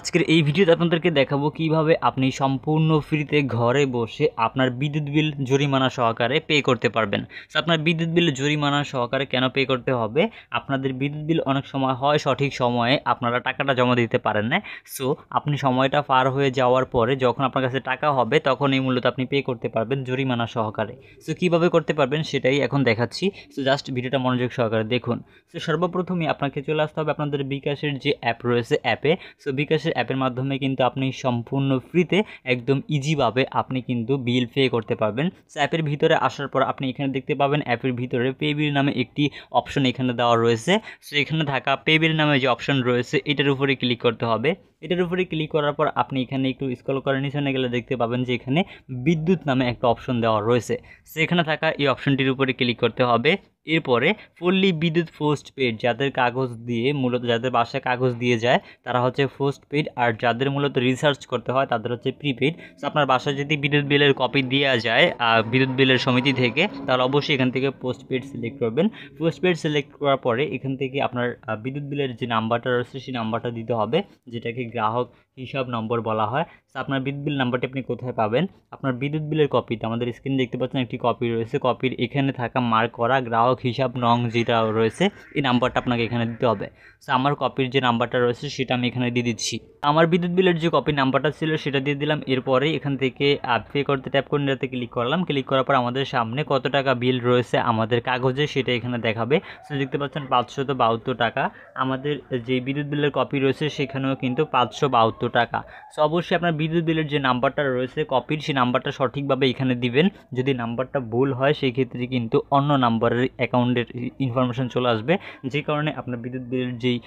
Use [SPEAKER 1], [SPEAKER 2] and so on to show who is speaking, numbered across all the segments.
[SPEAKER 1] আজকের এই ভিডিওতে আপনাদেরকে দেখাবো কিভাবে আপনি সম্পূর্ণ ফ্রিতে ঘরে বসে আপনার বিদ্যুৎ বিল জরিমানা সহকারে পে করতে পারবেন। সো আপনার বিদ্যুৎ বিল জরিমানা সহকারে কেন পে করতে হবে? আপনাদের বিদ্যুৎ বিল অনেক সময় হয় সঠিক সময়ে আপনারা টাকাটা জমা দিতে পারেন না। সো আপনি সময়টা পার হয়ে যাওয়ার পরে যখন আপনার কাছে টাকা হবে তখন এই মূলত আপনি পে করতে পারবেন জরিমানা সহকারে। সো কীভাবে করতে পারবেন সেটাই এখন দেখাচ্ছি। সো জাস্ট ভিডিওটা মনোযোগ সহকারে দেখুন। সো সর্বপ্রথমে আপনাকে চলে আসতে হবে আপনাদের বিকাশের যে অ্যাপ রয়েছে অ্যাপে। সো বিকাশের অ্যাপের মাধ্যমে কিন্তু আপনি সম্পূর্ণ ফ্রিতে একদম ইজিভাবে আপনি কিন্তু বিল পে করতে পারবেন। সো অ্যাপের ভিতরে আসার পর আপনি এখানে দেখতে পাবেন অ্যাপের ভিতরে পে বিল নামে একটি অপশন এখানে দেওয়া রয়েছে। সো এখানে থাকা পে বিল নামে যে অপশন রয়েছে এটার উপরে ক্লিক করতে হবে। এটার উপরে ক্লিক করার পর আপনি এখানে একটু স্ক্রল করে নিচে গেলে দেখতে পাবেন যে এখানে বিদ্যুৎ নামে একটা অপশন দেওয়া রয়েছে। সেখানে থাকা এই অপশনটির উপরে ক্লিক করতে হবে। এরপরে ফুললি বিদ্যুৎ পোস্ট পেড, যাদের কাগজ দিয়ে মূলত যাদের বাসায় কাগজ দিয়ে যায় তারা হচ্ছে পোস্ট পেড, আর যাদের মূলত রিসার্চ করতে হয় তাদের হচ্ছে প্রিপেড। সো আপনার বাসায় যদি বিদ্যুৎ বিলের কপি দেওয়া যায় বিদ্যুৎ বিলের সমিতি থেকে, তাহলে অবশ্যই এখান থেকে পোস্ট পেড সিলেক্ট করবেন। পোস্ট পেড সিলেক্ট করার পরে এখান থেকে আপনার বিদ্যুৎ বিলের যে নাম্বারটা রয়েছে সেই নাম্বারটা দিতে হবে, যেটাকে গ্রাহক হিসাব নম্বর বলা হয়। সো আপনার বিদ্যুৎ বিল নাম্বারটি আপনি কোথায় পাবেন? আপনার বিদ্যুৎ বিলের কপিতে আমাদের স্ক্রিনে দেখতে পাচ্ছেন একটি কপি রয়েছে। কপির এখানে থাকা মার্ক করা গ্রাহক হিসাব নং যেটা রয়েছে এই নাম্বারটা আপনাকে এখানে দিতে হবে। সো আমার কপির যে নাম্বারটা রয়েছে সেটা আমি এখানে দিয়ে দিচ্ছি। আমার বিদ্যুৎ বিলের যে কপির নাম্বারটা ছিল সেটা দিয়ে দিলাম। এরপরে এখান থেকে পে করতে ট্যাপ করে নিতে ক্লিক করলাম। ক্লিক করার পর আমাদের সামনে কত টাকা বিল রয়েছে আমাদের কাগজে সেটা এখানে দেখাবে। সো দেখতে পাচ্ছেন 572 টাকা। আমাদের যে বিদ্যুৎ বিলের কপি রয়েছে সেখানেও কিন্তু 572 টাকা। সো অবশ্যই আপনার বিদ্যুৎ বিলের যে নাম্বারটা রয়েছে কপির সেই নাম্বারটা সঠিকভাবে এখানে দিবেন। যদি নাম্বারটা ভুল হয় সেই ক্ষেত্রে কিন্তু অন্য নাম্বারের অ্যাকাউন্টের ইনফরমেশন চলে আসবে, যে কারণে আপনার বিদ্যুৎ বিলের যেই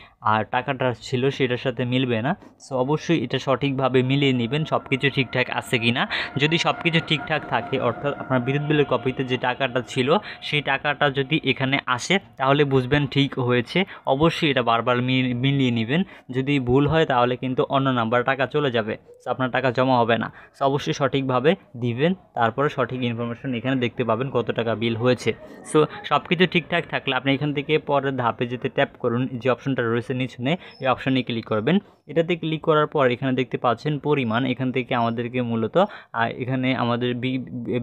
[SPEAKER 1] টাকাটা ছিল সেটার সাথে মিলবে না। সো অবশ্যই এটা সঠিকভাবে মিলিয়ে নেবেন সব কিছু ঠিকঠাক আছে কি না। যদি সব কিছু ঠিকঠাক থাকে, অর্থাৎ আপনার বিদ্যুৎ বিলের কপিতে যে টাকাটা ছিল সেই টাকাটা যদি এখানে আসে তাহলে বুঝবেন ঠিক হয়েছে। অবশ্যই এটা বারবার মিলিয়ে নেবেন। যদি ভুল হয় তাহলে কিন্তু অন্য নাম্বার টাকা চলে যাবে, সো আপনার টাকা জমা হবে না। সো অবশ্যই সঠিকভাবে দিবেন, তারপরে সঠিক ইনফরমেশন এখানে দেখতে পাবেন কত টাকা বিল হয়েছে। সো সব কিছু ঠিকঠাক থাকলে আপনি এখান থেকে পরের ধাপে যেতে ট্যাপ করুন, যে অপশনটা রয়েছে নিচনে এই অপশনে ক্লিক করবেন। এটাতে ক্লিক করার পর এখানে দেখতে পাচ্ছেন পরিমাণ, এখান থেকে আমাদেরকে মূলত এখানে আমাদের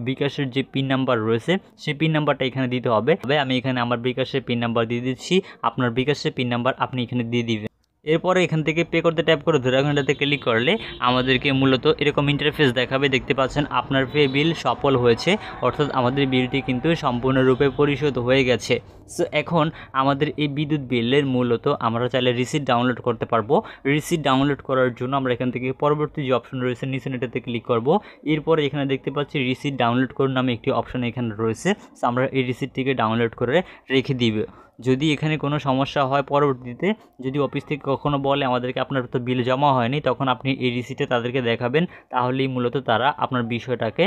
[SPEAKER 1] বিকাশের যে পিন নাম্বার রয়েছে সেই পিন নাম্বারটা এখানে দিতে হবে। আমি এখানে আমার বিকাশের পিন নাম্বার দিয়ে দিচ্ছি, আপনার বিকাশের পিন নাম্বার আপনি এখানে দিয়ে দিবেন। এরপরে এখান থেকে পে করতে ট্যাপ করে ধরে ঘন্টাতে ক্লিক করলে আমাদেরকে মূলত এরকম ইন্টারফেস দেখাবে। দেখতে পাচ্ছেন আপনার পে বিল সফল হয়েছে, অর্থাৎ আমাদের বিলটি কিন্তু সম্পূর্ণরূপে পরিশোধ হয়ে গেছে। সো এখন আমাদের এই বিদ্যুৎ বিলের মূলত আমরা চাইলে রিসিট ডাউনলোড করতে পারবো। রিসিট ডাউনলোড করার জন্য আমরা এখান থেকে পরবর্তী যে অপশন রয়েছে নিচে এটাতে ক্লিক করব। এরপরে এখানে দেখতে পাচ্ছি রিসিট ডাউনলোড করুন নামে একটি অপশন এখানে রয়েছে। সো আমরা এই রিসিটটিকে ডাউনলোড করে রেখে দিব। যদি এখানে কোনো সমস্যা হয় পরবর্তীতে, যদি অফিস থেকে কখনো বলে আমাদেরকে আপনার তো বিল জমা হয়নি, তখন আপনি এই রিসিটে তাদেরকে দেখাবেন, তাহলেই মূলত তারা আপনার বিষয়টাকে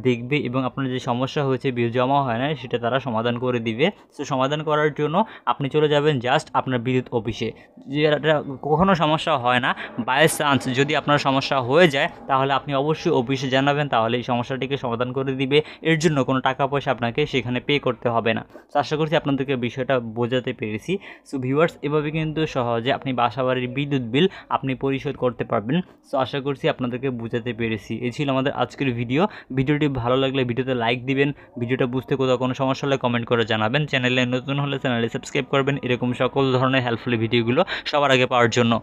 [SPEAKER 1] দেখবে এবং আপনার যে সমস্যা হয়েছে বিল জমা হয় না সেটা তারা সমাধান করে দিবে। সো সমাধান করার জন্য আপনি চলে যাবেন জাস্ট আপনার বিদ্যুৎ অফিসে। যেটা কখনো সমস্যা হয় না, বাই চান্স যদি আপনার সমস্যা হয়ে যায় তাহলে আপনি অবশ্যই অফিসে জানাবেন, তাহলে এই সমস্যাটিকে সমাধান করে দিবে। এর জন্য কোনো টাকা পয়সা আপনাকে সেখানে পে করতে হবে না। তো আশা করছি আপনাদেরকে বিষয়টা বোঝাতে পেরেছি। সো ভিউয়ার্স, এভাবে কিন্তু সহজে আপনি বাসাবাড়ির বিদ্যুৎ বিল আপনি পরিশোধ করতে পারবেন। সো আশা করছি আপনাদেরকে বোঝাতে পেরেছি। এই ছিল আমাদের আজকের ভিডিওটি ভালো লাগলে ভিডিওতে লাইক দিবেন। ভিডিওটা বুঝতে কোথাও কোনো সমস্যা হলে কমেন্ট করে জানাবেন। চ্যানেলে নতুন হলে চ্যানেলে সাবস্ক্রাইব করবেন এরকম সকল ধরনের হেল্পফুল ভিডিওগুলো সবার আগে পাওয়ার জন্য।